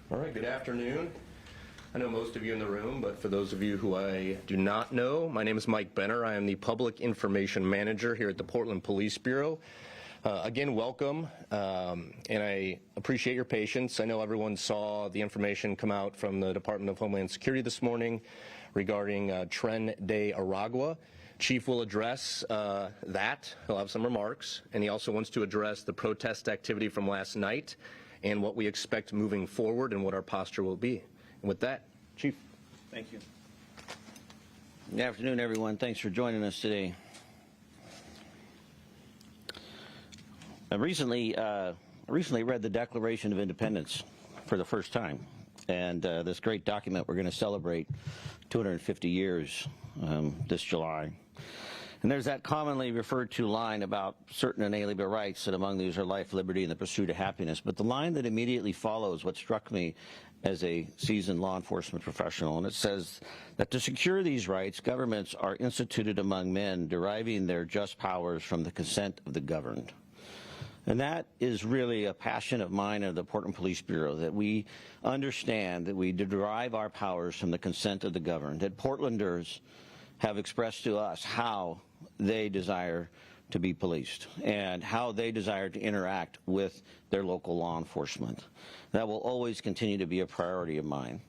All right, good afternoon. I know most of you in the room, but for those of you who I do not know, my name is Mike Benner. I am the Public Information Manager here at the Portland Police Bureau. Again, welcome, and I appreciate your patience. I know everyone saw the information come out from the Department of Homeland Security this morning regarding Tren de Aragua. Chief will address that. He'll have some remarks, and he also wants to address the protest activity from last night and what we expect moving forward and what our posture will be. And with that, Chief. Thank you. Good afternoon, everyone. Thanks for joining us today. I recently read the Declaration of Independence for the first time, and this great document we're going to celebrate 250 years this July. And there's that commonly referred to line about certain inalienable rights, and among these are life, liberty, and the pursuit of happiness. But the line that immediately follows what struck me as a seasoned law enforcement professional, and it says that to secure these rights, governments are instituted among men, deriving their just powers from the consent of the governed. And that is really a passion of mine and of the Portland Police Bureau, that we understand that we derive our powers from the consent of the governed, that Portlanders have expressed to us how they desire to be policed and how they desire to interact with their local law enforcement. That will always continue to be a priority of mine.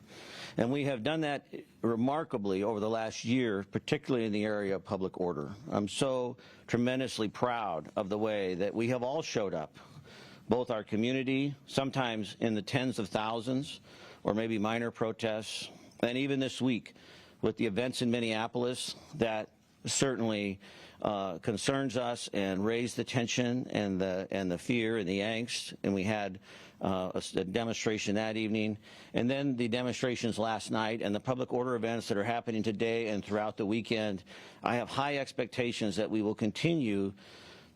And we have done that remarkably over the last year, particularly in the area of public order. I'm so tremendously proud of the way that we have all showed up, both our community, sometimes in the tens of thousands, or maybe minor protests, and even this week with the events in Minneapolis that certainly concerns us and raised the tension and the fear and the angst. And we had a demonstration that evening, and then the demonstrations last night and the public order events that are happening today and throughout the weekend. I have high expectations that we will continue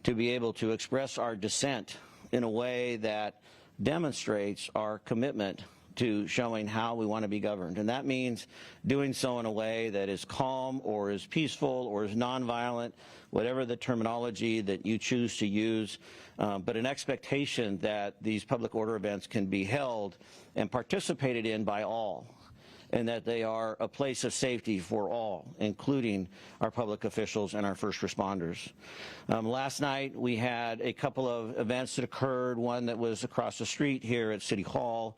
to be able to express our dissent in a way that demonstrates our commitment to showing how we want to be governed. And that means doing so in a way that is calm or is peaceful or is nonviolent, whatever the terminology that you choose to use, but an expectation that these public order events can be held and participated in by all, and that they are a place of safety for all, including our public officials and our first responders. Last night we had a couple of events that occurred, one that was across the street here at City Hall,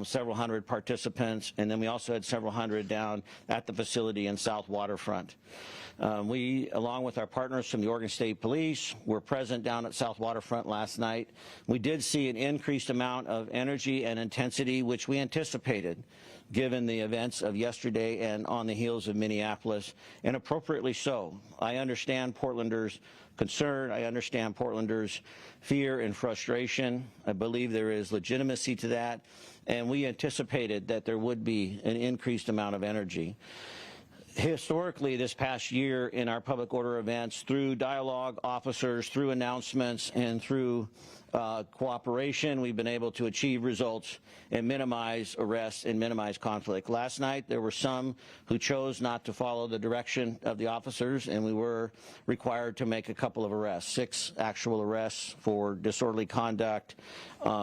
several hundred participants, and then we also had several hundred down at the facility in South Waterfront. We, along with our partners from the Oregon State Police, were present down at South Waterfront last night. We did see an increased amount of energy and intensity, which we anticipated, given the events of yesterday and on the heels of Minneapolis, and appropriately so. I understand Portlanders' concern. I understand Portlanders' fear and frustration. I believe there is legitimacy to that, and we anticipated that there would be an increased amount of energy. Historically, this past year in our public order events, through dialogue, officers, through announcements, and through cooperation, we've been able to achieve results and minimize arrests and minimize conflict. Last night, there were some who chose not to follow the direction of the officers, and we were required to make a couple of arrests, 6 actual arrests for disorderly conduct.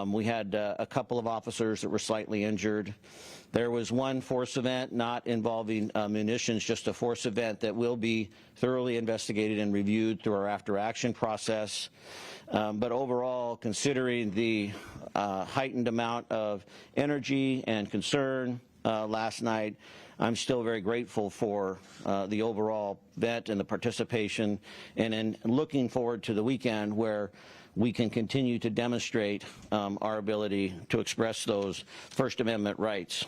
We had a couple of officers that were slightly injured. There was one force event not involving munitions, just a force event that will be thoroughly investigated and reviewed through our after-action process. But overall, considering the heightened amount of energy and concern last night, I'm still very grateful for the overall event and the participation, and in looking forward to the weekend where we can continue to demonstrate our ability to express those First Amendment rights.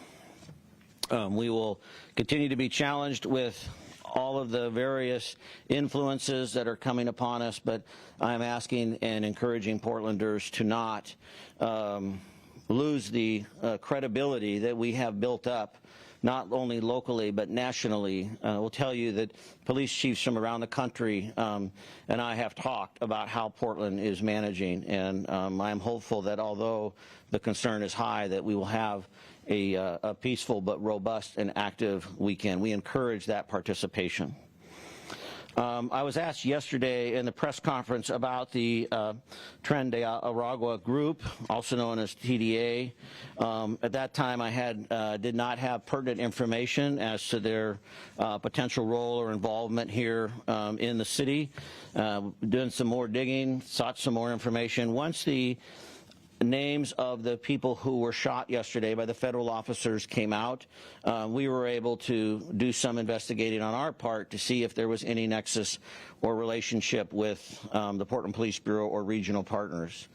We will continue to be challenged with all of the various influences that are coming upon us, but I'm asking and encouraging Portlanders to not lose the credibility that we have built up, not only locally but nationally. I will tell you that police chiefs from around the country and I have talked about how Portland is managing, and I'm hopeful that although the concern is high, that we will have a peaceful but robust and active weekend. We encourage that participation. I was asked yesterday in the press conference about the Tren de Aragua group, also known as TDA. At that time, I did not have pertinent information as to their potential role or involvement here in the city. Doing some more digging, sought some more information. Once the names of the people who were shot yesterday by the federal officers came out, we were able to do some investigating on our part to see if there was any nexus or relationship with the Portland Police Bureau or regional partners.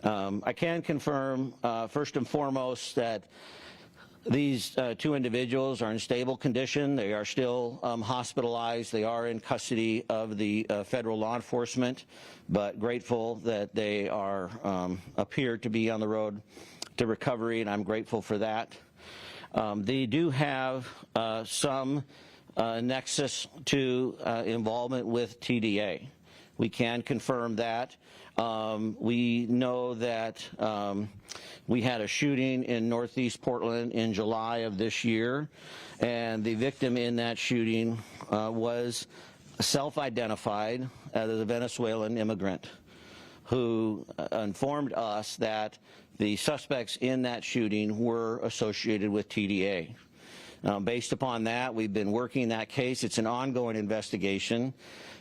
I can confirm, first and foremost, that these two individuals are in stable condition. They are still hospitalized. They are in custody of the federal law enforcement, but grateful that they are appear to be on the road to recovery, and I'm grateful for that. They do have some nexus to involvement with TDA. We can confirm that. We know that we had a shooting in Northeast Portland in July of this year, and the victim in that shooting was self-identified as a Venezuelan immigrant who informed us that the suspects in that shooting were associated with TDA. Based upon that, we've been working that case. It's an ongoing investigation,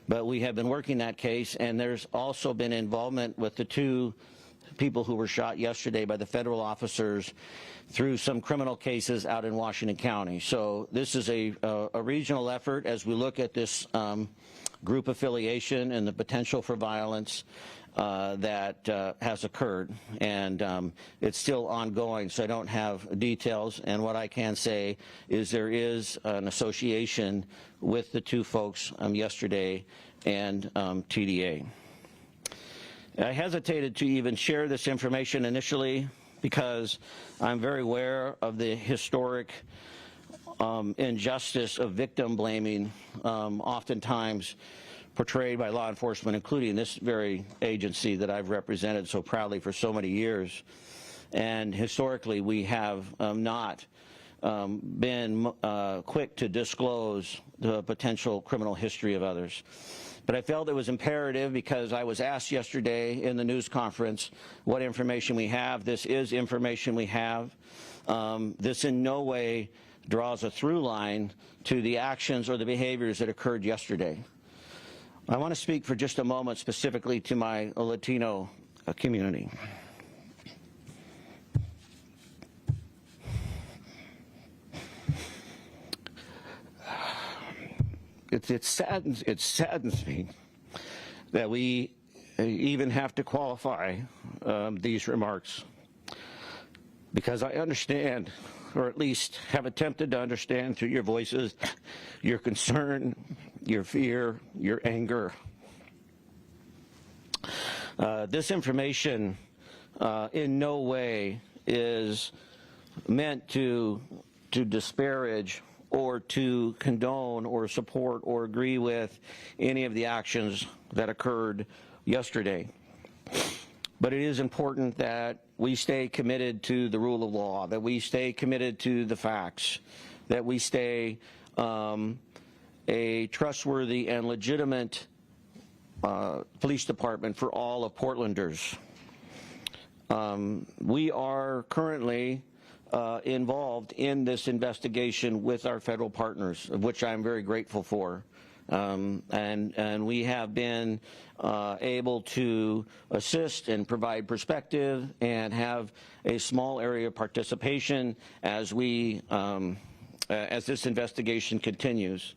but we have been working that case, and there's also been involvement with the two people who were shot yesterday by the federal officers through some criminal cases out in Washington County. So this is a regional effort as we look at this group affiliation and the potential for violence that has occurred, and it's still ongoing, so I don't have details, and what I can say is there is an association with the two folks yesterday and TDA. I hesitated to even share this information initially because I'm very aware of the historic injustice of victim blaming, oftentimes portrayed by law enforcement, including this very agency that I've represented so proudly for so many years. And historically, we have not been quick to disclose the potential criminal history of others. But I felt it was imperative because I was asked yesterday in the news conference what information we have. This is information we have. This in no way draws a through line to the actions or the behaviors that occurred yesterday. I want to speak for just a moment specifically to my Latino community. It saddens me that we even have to qualify these remarks, because I understand, or at least have attempted to understand through your voices, your concern, your fear, your anger. This information in no way is meant to disparage or to condone or support or agree with any of the actions that occurred yesterday. But it is important that we stay committed to the rule of law, that we stay committed to the facts, that we stay a trustworthy and legitimate police department for all of Portlanders. We are currently involved in this investigation with our federal partners, of which I'm very grateful for. And we have been able to assist and provide perspective and have a small area of participation as we as this investigation continues.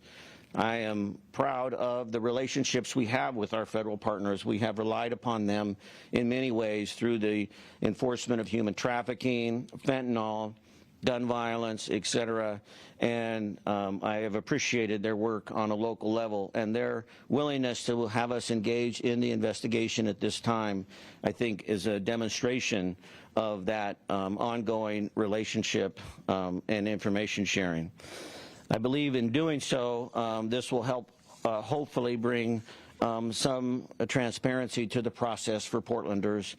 I am proud of the relationships we have with our federal partners. We have relied upon them in many ways through the enforcement of human trafficking, fentanyl, gun violence, etc. And I have appreciated their work on a local level, and their willingness to have us engage in the investigation at this time, I think, is a demonstration of that ongoing relationship and information sharing. I believe in doing so, this will help hopefully bring some transparency to the process for Portlanders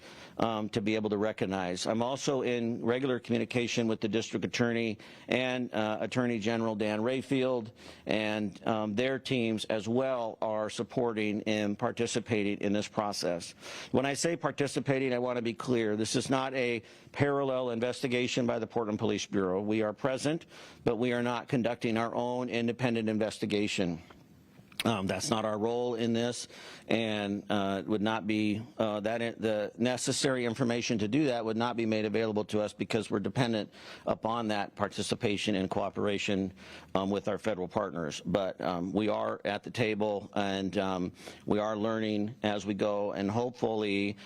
to be able to recognize. I'm also in regular communication with the district attorney and Attorney General Dan Rayfield, and their teams as well are supporting and participating in this process. When I say participating, I want to be clear. This is not a parallel investigation by the Portland Police Bureau. We are present, but we are not conducting our own independent investigation. That's not our role in this, and it would not be the necessary information to do that would not be made available to us because we're dependent upon that participation and cooperation with our federal partners. But we are at the table, and we are learning as we go, and hopefully,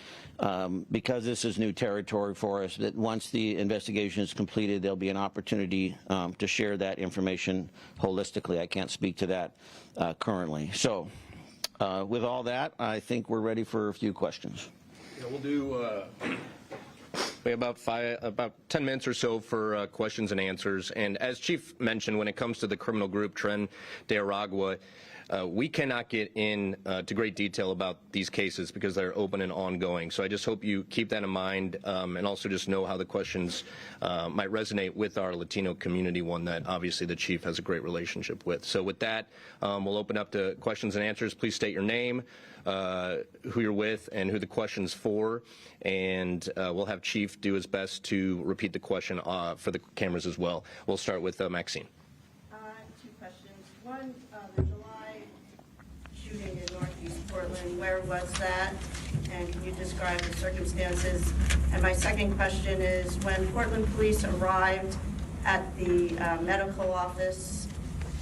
because this is new territory for us, that once the investigation is completed, there'll be an opportunity to share that information holistically. I can't speak to that currently. So with all that, I think we're ready for a few questions. Yeah, we'll do we have about 10 minutes or so for questions and answers. And as Chief mentioned, when it comes to the criminal group Tren de Aragua, we cannot get in to great detail about these cases because they're open and ongoing. So I just hope you keep that in mind, and also just know how the questions might resonate with our Latino community, one that obviously the Chief has a great relationship with. So with that, we'll open up to questions and answers. Please state your name, who you're with, and who the question's for, and we'll have Chief do his best to repeat the question for the cameras as well. We'll start with Maxine. Two questions. One, the July shooting in Northeast Portland, where was that? And can you describe the circumstances? And my second question is, when Portland police arrived at the medical office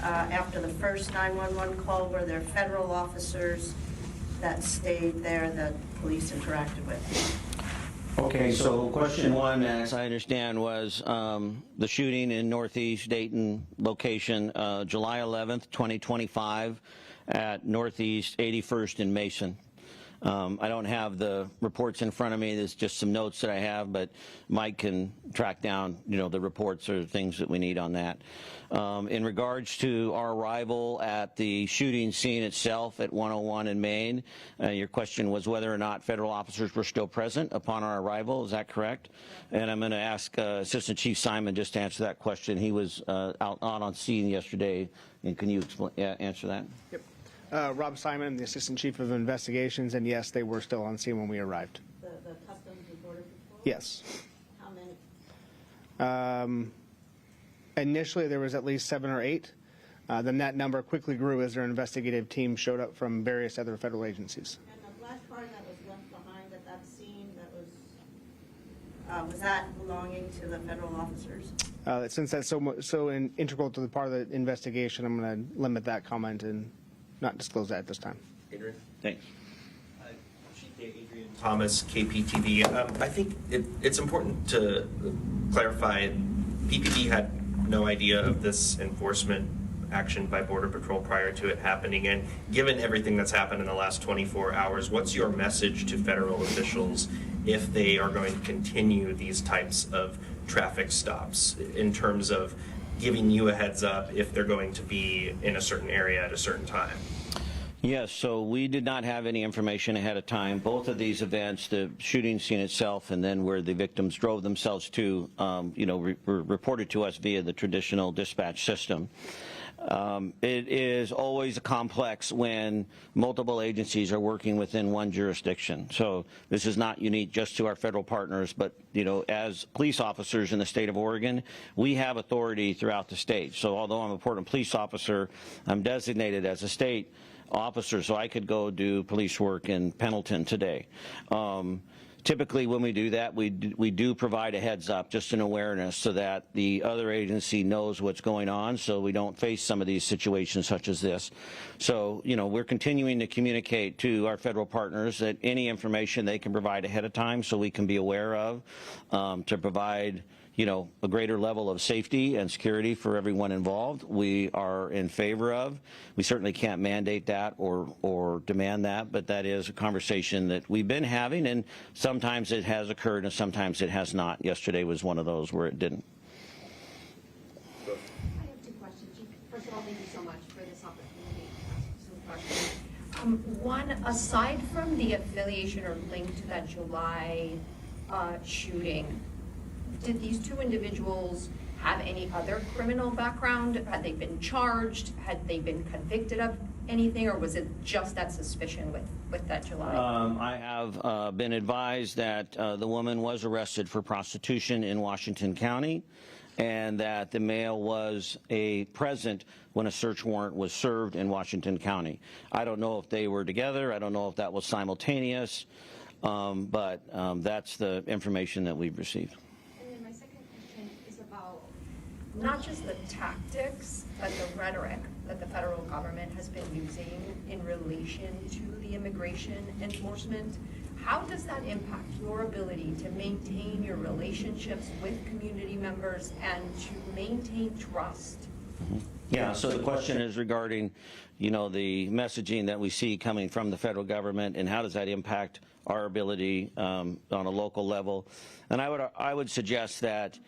after the first 911 call, were there federal officers that stayed there that police interacted with? Okay, so question one, as I understand, was the shooting in Northeast Dayton location, July 11th, 2025, at Northeast 81st and Mason. I don't have the reports in front of me. There's just some notes that I have, but Mike can track down, the reports or things that we need on that. In regards to our arrival at the shooting scene itself at 101 in Maine, your question was whether or not federal officers were still present upon our arrival. Is that correct? And I'm going to ask Assistant Chief Simon just to answer that question. He was out on scene yesterday, and can you answer that? Yep. Rob Simon, the Assistant Chief of Investigations, and yes, they were still on scene when we arrived. The Customs and Border Patrol? Yes. How many? Initially, there was at least 7 or 8. Then that number quickly grew as their investigative team showed up from various other federal agencies. And the black car that was left behind at that scene, was that belonging to the federal officers? Since that's so integral to the part of the investigation, I'm going to limit that comment and not disclose that at this time. Adrian. Thanks. Adrian Thomas, KPTV. I think it's important to clarify PPD had no idea of this enforcement action by Border Patrol prior to it happening. And given everything that's happened in the last 24 hours, what's your message to federal officials if they are going to continue these types of traffic stops in terms of giving you a heads up if they're going to be in a certain area at a certain time? Yes, so we did not have any information ahead of time. Both of these events, the shooting scene itself and then where the victims drove themselves to, were reported to us via the traditional dispatch system. It is always complex when multiple agencies are working within one jurisdiction. So this is not unique just to our federal partners, but as police officers in the state of Oregon, we have authority throughout the state. So although I'm a Portland police officer, I'm designated as a state officer, so I could go do police work in Pendleton today. Typically when we do that, we do provide a heads up, just an awareness, so that the other agency knows what's going on, so we don't face some of these situations such as this. So, we're continuing to communicate to our federal partners that any information they can provide ahead of time so we can be aware of, to provide a greater level of safety and security for everyone involved, we are in favor of. We certainly can't mandate that or demand that, but that is a conversation that we've been having, and sometimes it has occurred and sometimes it has not. Yesterday was one of those where it didn't. I have 2 questions. First of all, thank you so much for this opportunity to ask some questions. One, aside from the affiliation or link to that July shooting, did these two individuals have any other criminal background? Had they been charged? Had they been convicted of anything, or was it just that suspicion with that July? I have been advised that the woman was arrested for prostitution in Washington County, and that the male was present when a search warrant was served in Washington County. I don't know if they were together. I don't know if that was simultaneous, but that's the information that we've received. And then my second question is about not just the tactics, but the rhetoric that the federal government has been using in relation to the immigration enforcement. How does that impact your ability to maintain your relationships with community members and to maintain trust? Yeah, so the question is regarding, the messaging that we see coming from the federal government, and how does that impact our ability on a local level? And I would suggest that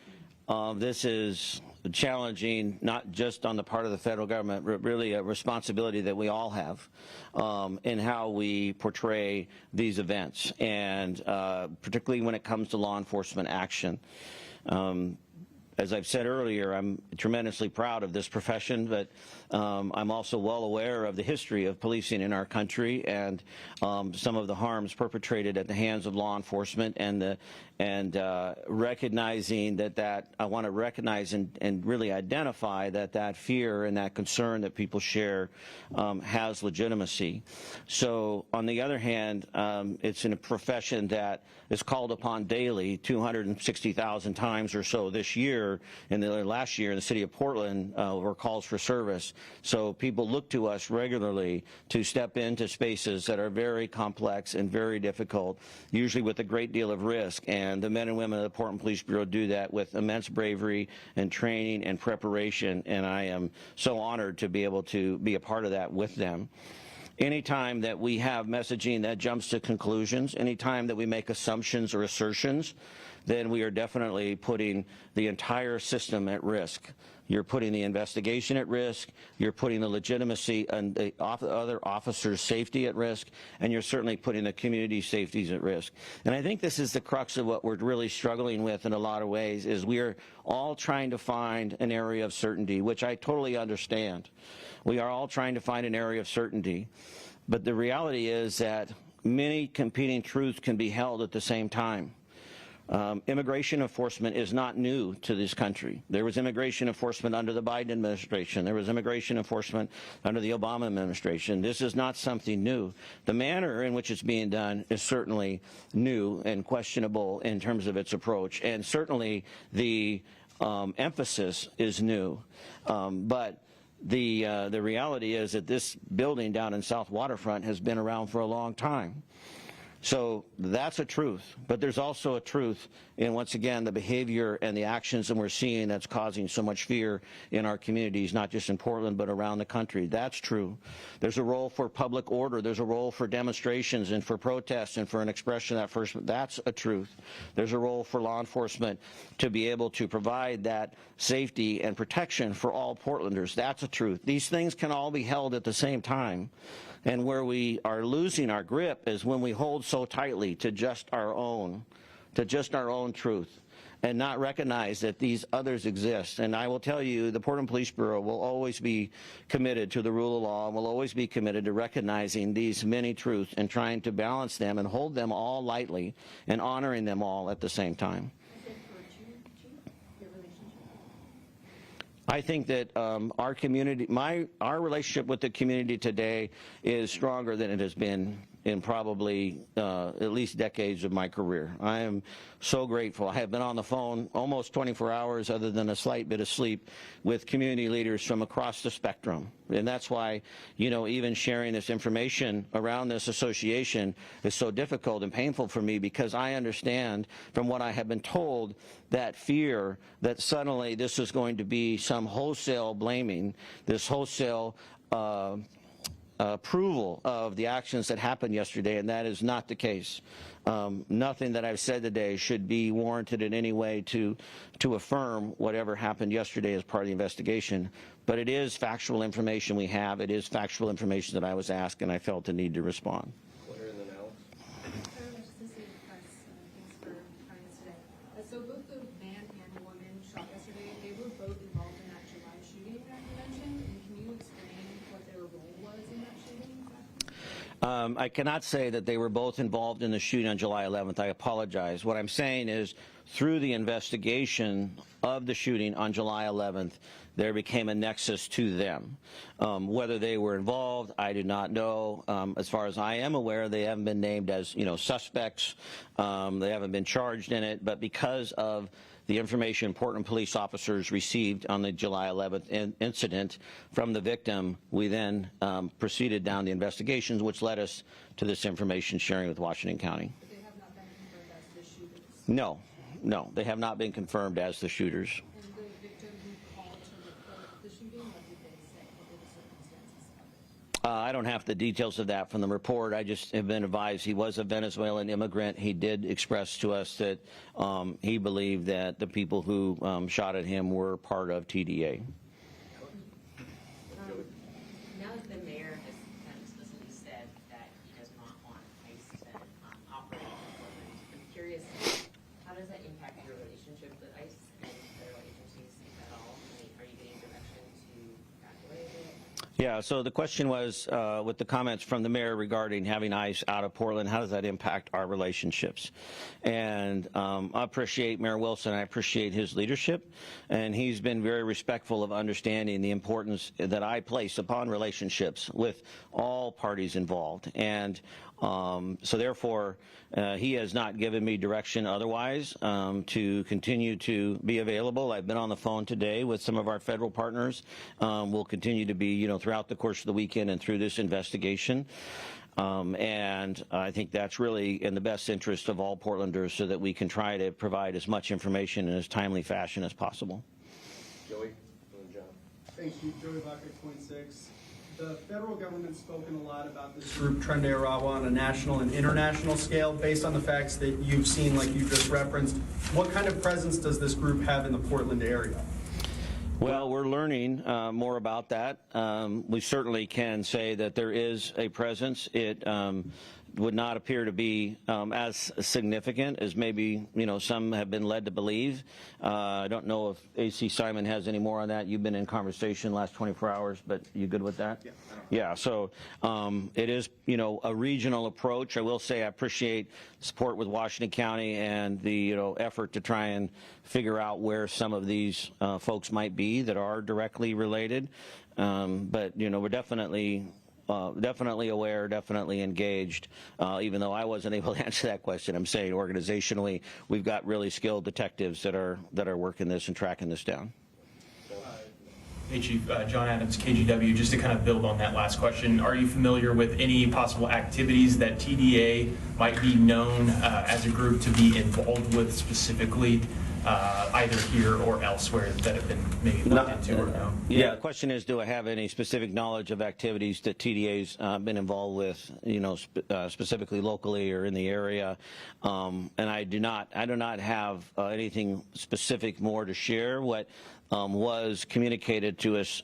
this is challenging, not just on the part of the federal government, but really a responsibility that we all have in how we portray these events, and particularly when it comes to law enforcement action. As I've said earlier, I'm tremendously proud of this profession, but I'm also well aware of the history of policing in our country, and some of the harms perpetrated at the hands of law enforcement, and recognizing that I want to recognize and really identify that fear and that concern that people share has legitimacy. So on the other hand, it's in a profession that is called upon daily 260,000 times or so this year. In the last year in the city of Portland were calls for service. So people look to us regularly to step into spaces that are very complex and very difficult, usually with a great deal of risk. And the men and women of the Portland Police Bureau do that with immense bravery and training and preparation. And I am so honored to be able to be a part of that with them. Anytime that we have messaging that jumps to conclusions, anytime that we make assumptions or assertions, then we are definitely putting the entire system at risk. You're putting the investigation at risk, you're putting the legitimacy and the other officers' safety at risk, and you're certainly putting the community safeties at risk. And I think this is the crux of what we're really struggling with in a lot of ways, is we are all trying to find an area of certainty, which I totally understand. We are all trying to find an area of certainty, but the reality is that many competing truths can be held at the same time. Immigration enforcement is not new to this country. There was immigration enforcement under the Biden administration. There was immigration enforcement under the Obama administration. This is not something new. The manner in which it's being done is certainly new and questionable in terms of its approach, and certainly the emphasis is new. But the reality is that this building down in South Waterfront has been around for a long time. So that's a truth, but there's also a truth in, once again, the behavior and the actions that we're seeing that's causing so much fear in our communities, not just in Portland, but around the country. That's true. There's a role for public order. There's a role for demonstrations and for protests and for an expression of that first. That's a truth. There's a role for law enforcement to be able to provide that safety and protection for all Portlanders. That's a truth. These things can all be held at the same time. And where we are losing our grip is when we hold so tightly to just our own truth, and not recognize that these others exist. And I will tell you, the Portland Police Bureau will always be committed to the rule of law, and will always be committed to recognizing these many truths and trying to balance them and hold them all lightly and honoring them all at the same time. I think that our community, our relationship with the community today is stronger than it has been in probably at least decades of my career. I am so grateful. I have been on the phone almost 24 hours, other than a slight bit of sleep, with community leaders from across the spectrum. And that's why, even sharing this information around this association is so difficult and painful for me, because I understand from what I have been told that fear that suddenly this is going to be some wholesale blaming, this wholesale approval of the actions that happened yesterday, and that is not the case. Nothing that I've said today should be warranted in any way to affirm whatever happened yesterday as part of the investigation. But it is factual information we have. It is factual information that I was asked, and I felt the need to respond. So both the man and the woman shot yesterday, they were both involved in that July shooting that you mentioned. And can you explain what their role was in that shooting? I cannot say that they were both involved in the shooting on July 11th. I apologize. What I'm saying is, through the investigation of the shooting on July 11th, there became a nexus to them. Whether they were involved, I do not know. As far as I am aware, they haven't been named as, suspects. They haven't been charged in it. But because of the information Portland police officers received on the July 11th incident from the victim, we then proceeded down the investigations, which led us to this information sharing with Washington County. But they have not been confirmed as the shooters. No, they have not been confirmed as the shooters. And the victim who called to report the shooting, what did they say? What were the circumstances of it? I don't have the details of that from the report. I just have been advised he was a Venezuelan immigrant. He did express to us that he believed that the people who shot at him were part of TDA. Now that the mayor has kind of explicitly said that he does not want ICE to operate in Portland, I'm curious, how does that impact your relationship with ICE and federal agencies, if at all? I mean, are you getting direction to evacuate it? Yeah, so the question was, with the comments from the mayor regarding having ICE out of Portland, how does that impact our relationships? And I appreciate Mayor Wilson. I appreciate his leadership, and he's been very respectful of understanding the importance that I place upon relationships with all parties involved. And so therefore, he has not given me direction otherwise to continue to be available. I've been on the phone today with some of our federal partners. We'll continue to be, throughout the course of the weekend and through this investigation. And I think that's really in the best interest of all Portlanders so that we can try to provide as much information in as timely fashion as possible. Joey and John. Thank you, Joey Bucket, Point 6. The federal government's spoken a lot about this group, Tren de Aragua, on a national and international scale. Based on the facts that you've seen, like you just referenced, what kind of presence does this group have in the Portland area? Well, we're learning more about that. We certainly can say that there is a presence. It would not appear to be as significant as maybe some have been led to believe. I don't know if AC Simon has any more on that. You've been in conversation last 24 hours, but you good with that? Yeah. So it is a regional approach. I will say I appreciate support with Washington County and the effort to try and figure out where some of these folks might be that are directly related. But we're definitely aware, definitely engaged, even though I wasn't able to answer that question. I'm saying organizationally, we've got really skilled detectives that are working this and tracking this down. Hey Chief, John Adams, KGW, just to kind of build on that last question, are you familiar with any possible activities that TDA might be known as a group to be involved with specifically, either here or elsewhere, that have been maybe looked into or no? Yeah, the question is, do I have any specific knowledge of activities that TDA's been involved with, specifically locally or in the area? And I do not have anything specific more to share. What was communicated to us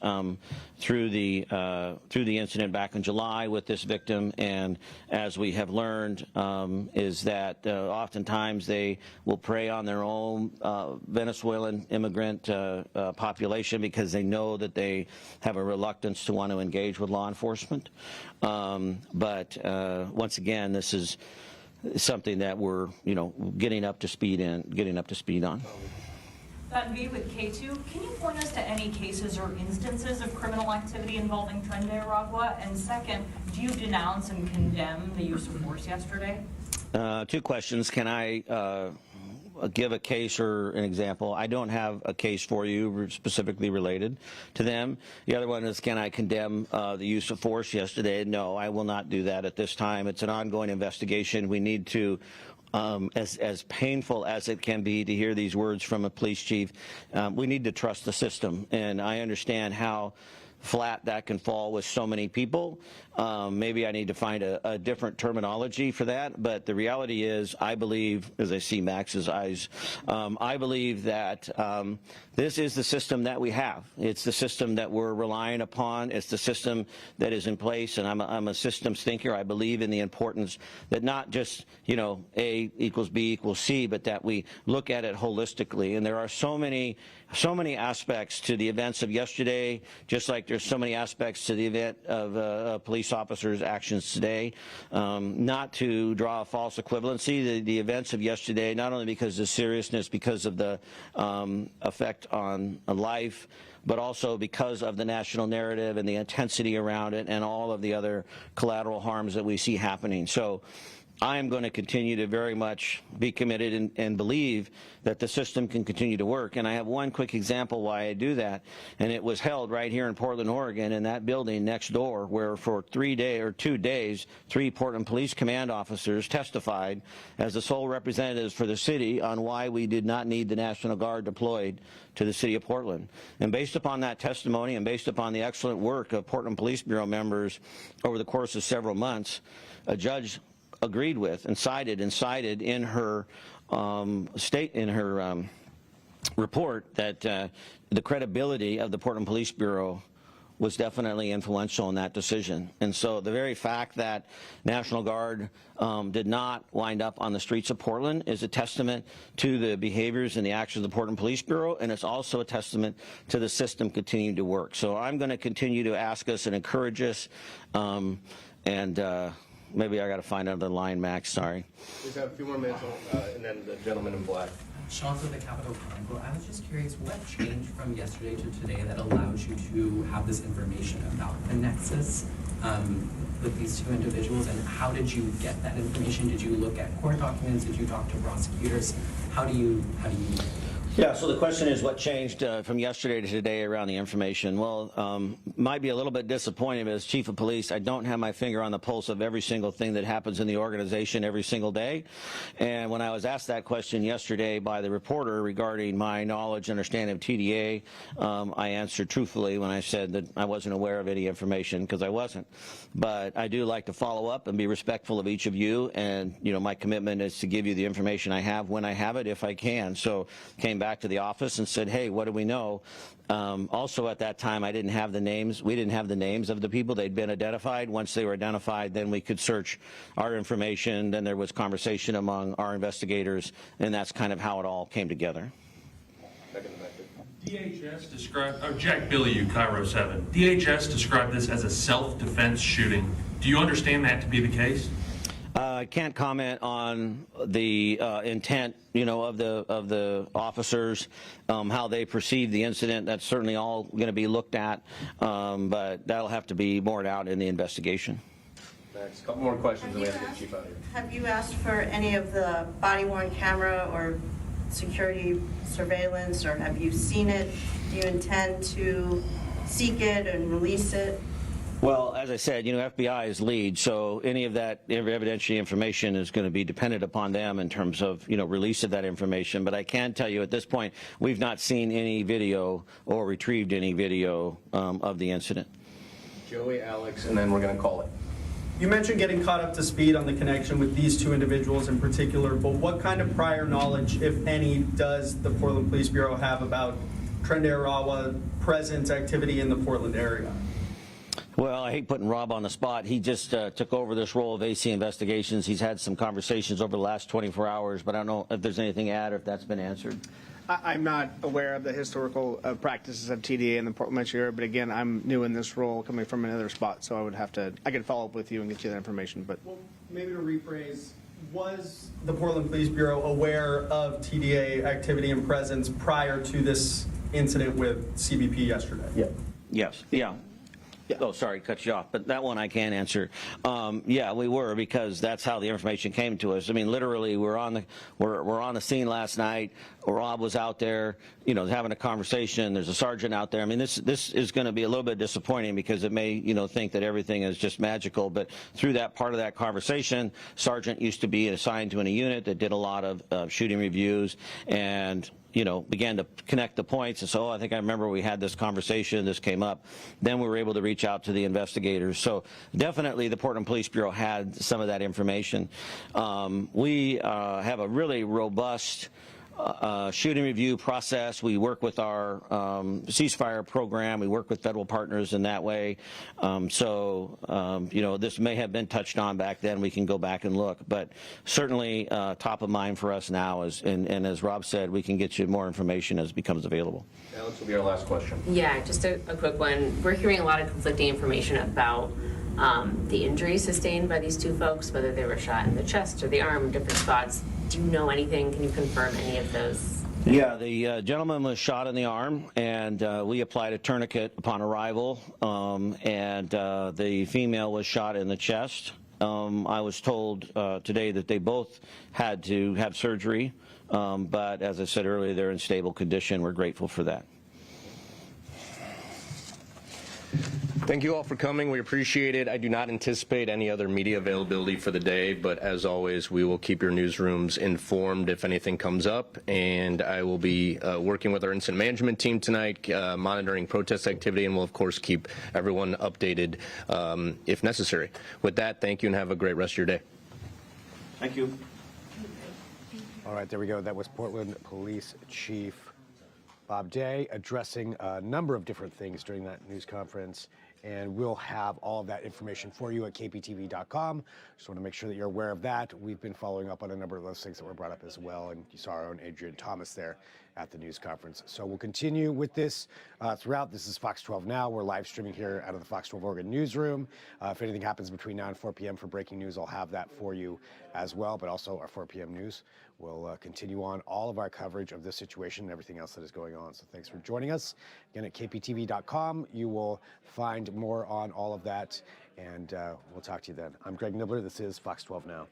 through the incident back in July with this victim, and as we have learned, is that oftentimes they will prey on their own Venezuelan immigrant population because they know that they have a reluctance to want to engage with law enforcement. But once again, this is something that we're getting up to speed on. Ben V with K2, can you point us to any cases or instances of criminal activity involving Tren de Aragua? And second, do you denounce and condemn the use of force yesterday? Two questions. Can I give a case or an example? I don't have a case for you specifically related to them. The other one is, can I condemn the use of force yesterday? No, I will not do that at this time. It's an ongoing investigation. We need to, as painful as it can be to hear these words from a police chief, we need to trust the system. And I understand how flat that can fall with so many people. Maybe I need to find a different terminology for that, but the reality is, I believe, as I see Max's eyes, I believe that this is the system that we have. It's the system that we're relying upon. It's the system that is in place, and I'm a systems thinker. I believe in the importance that not just, you know, A equals B equals C, but that we look at it holistically. And there are so many aspects to the events of yesterday, just like there's so many aspects to the event of police officers' actions today. Not to draw a false equivalency, the events of yesterday, not only because of the seriousness, because of the effect on life, but also because of the national narrative and the intensity around it and all of the other collateral harms that we see happening. So I am going to continue to very much be committed and believe that the system can continue to work. And I have one quick example why I do that, and it was held right here in Portland, Oregon, in that building next door, where for 2 days, 3 Portland Police Command officers testified as the sole representatives for the city on why we did not need the National Guard deployed to the city of Portland. And based upon that testimony and based upon the excellent work of Portland Police Bureau members over the course of several months, a judge agreed with and cited in her report that the credibility of the Portland Police Bureau was definitely influential in that decision. And so the very fact that National Guard did not wind up on the streets of Portland is a testament to the behaviors and the actions of the Portland Police Bureau, and it's also a testament to the system continuing to work. So I'm going to continue to ask us and encourage us, maybe I got to find another line, Max, sorry. We've got a few more minutes, and then the gentleman in black. Sean with the Capital Chronicle. I was just curious, what changed from yesterday to today that allows you to have this information about the nexus with these 2 individuals, and how did you get that information? Did you look at court documents? Did you talk to prosecutors? How do you? Yeah, so the question is what changed from yesterday to today around the information. Well, might be a little bit disappointing, but as chief of police, I don't have my finger on the pulse of every single thing that happens in the organization every single day. And when I was asked that question yesterday by the reporter regarding my knowledge and understanding of TDA, I answered truthfully when I said that I wasn't aware of any information, because I wasn't. But I do like to follow up and be respectful of each of you, and you know, my commitment is to give you the information I have when I have it, if I can. So came back to the office and said, hey, what do we know? Also at that time, I didn't have the names. We didn't have the names of the people. They'd been identified. Once they were identified, then we could search our information. Then there was conversation among our investigators, and that's kind of how it all came together. DHS described, Jack Billiou, Cairo 7. DHS described this as a self-defense shooting. Do you understand that to be the case? I can't comment on the intent, you know, of the officers, how they perceived the incident. That's certainly all going to be looked at, but that'll have to be borne out in the investigation. Next, a couple more questions, and we have to get Chief out of here. Have you asked for any of the body-worn camera or security surveillance, or have you seen it? Do you intend to seek it and release it? Well, as I said, you know, FBI is lead, so any of that evidentiary information is going to be dependent upon them in terms of, you know, release of that information. But I can tell you at this point, we've not seen any video or retrieved any video of the incident. Joey, Alex, and then we're going to call it. You mentioned getting caught up to speed on the connection with these 2 individuals in particular, but what kind of prior knowledge, if any, does the Portland Police Bureau have about Tren de Aragua presence activity in the Portland area? Well, I hate putting Rob on the spot. He just took over this role of AC Investigations. He's had some conversations over the last 24 hours, but I don't know if there's anything to add or if that's been answered. I'm not aware of the historical practices of TDA in the Portland metro area, but again, I'm new in this role coming from another spot, so I could follow up with you and get you that information. But well, maybe to rephrase, was the Portland Police Bureau aware of TDA activity and presence prior to this incident with CBP yesterday? Yeah. Yes. Yeah. Oh, sorry, cut you off, but that one I can answer. Yeah, we were, because that's how the information came to us. I mean, literally, we're on the scene last night. Rob was out there, you know, having a conversation. There's a sergeant out there. I mean, this is going to be a little bit disappointing, because it may, you know, think that everything is just magical. But through that part of that conversation, sergeant used to be assigned to a unit that did a lot of shooting reviews, and began to connect the points and so, I think I remember we had this conversation, this came up. Then we were able to reach out to the investigators. So definitely the Portland Police Bureau had some of that information. We have a really robust shooting review process. We work with our ceasefire program. We work with federal partners in that way. This may have been touched on back then. We can go back and look. But certainly top of mind for us now is, and as Rob said, we can get you more information as it becomes available. Alex will be our last question. Yeah, just a quick one. We're hearing a lot of conflicting information about the injuries sustained by these two folks, whether they were shot in the chest or the arm, different spots. Do you know anything? Can you confirm any of those? Yeah, the gentleman was shot in the arm, and we applied a tourniquet upon arrival, and the female was shot in the chest. I was told today that they both had to have surgery, but as I said earlier, they're in stable condition. We're grateful for that. Thank you all for coming. We appreciate it. I do not anticipate any other media availability for the day, but as always, we will keep your newsrooms informed if anything comes up, and I will be working with our incident management team tonight, monitoring protest activity, and we'll, of course, keep everyone updated if necessary. With that, thank you, and have a great rest of your day. Thank you. All right, there we go. That was Portland Police Chief Bob Day addressing a number of different things during that news conference, and we'll have all of that information for you at kptv.com. Just want to make sure that you're aware of that. We've been following up on a number of those things that were brought up as well, and you saw our own Adrian Thomas there at the news conference. So we'll continue with this throughout. This is Fox 12 Now. We're live streaming here out of the Fox 12 Oregon newsroom. If anything happens between now and 4 p.m. for breaking news, I'll have that for you as well, but also our 4 p.m. news. We'll continue on all of our coverage of this situation and everything else that is going on. So thanks for joining us. Again, at kptv.com, you will find more on all of that, and we'll talk to you then. I'm Greg Nibbler. This is Fox 12 Now.